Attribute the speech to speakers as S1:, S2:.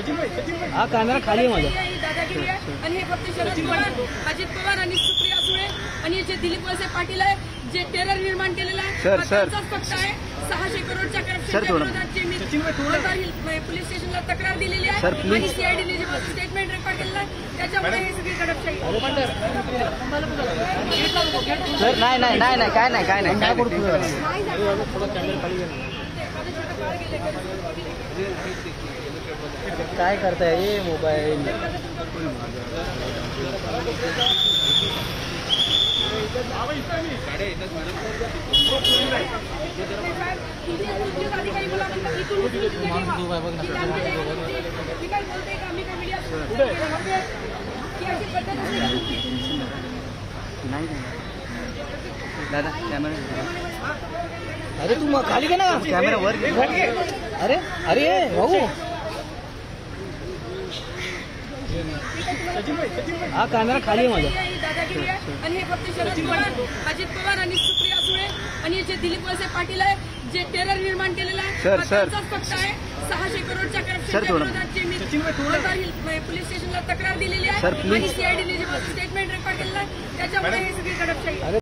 S1: हा कॅमेरा खाली आहे माझा.
S2: दादागिरी आहे आणि हे फक्त शरद पवार, अजित पवार आणि सुप्रिया सुळे आणि जे दिलीप वळसे पाटील आहे जे टेरर निर्माण केलेला आहे त्यांचाच पक्ष आहे. 600 करोडच्या करप्शनच्या विरोधात जे मी पोलीस स्टेशनला तक्रार दिलेली आहे आणि सीआयडीने जे स्टेटमेंट रेकॉर्ड केलेलं आहे त्याच्यामुळे हे सगळी कडपशाही.
S1: सर नाही नाही नाही नाही काय नाही काय नाही काय करतो काय करताय हे मोबाईल. दादा कॅमेरा अरे तू मग खाली घे ना कॅमेरा वर घे. अरे अरे भाऊ हा कॅमेरा खाली आहे माझा.
S2: दादागिरी आहे आणि हे फक्त शरद पवार, अजित पवार आणि सुप्रिया सुळे आणि जे दिलीप वळसे पाटील आहे जे टेरर निर्माण केलेला आहे त्यांचाच पक्ष आहे. 600 करोडच्या करप्शनच्या विरोधात जे मी पोलीस स्टेशनला तक्रार दिलेली आहे आणि सीआयडीने जे स्टेटमेंट रेकॉर्ड केलेलं आहे त्याच्यामुळे हे सगळी कडपशाही.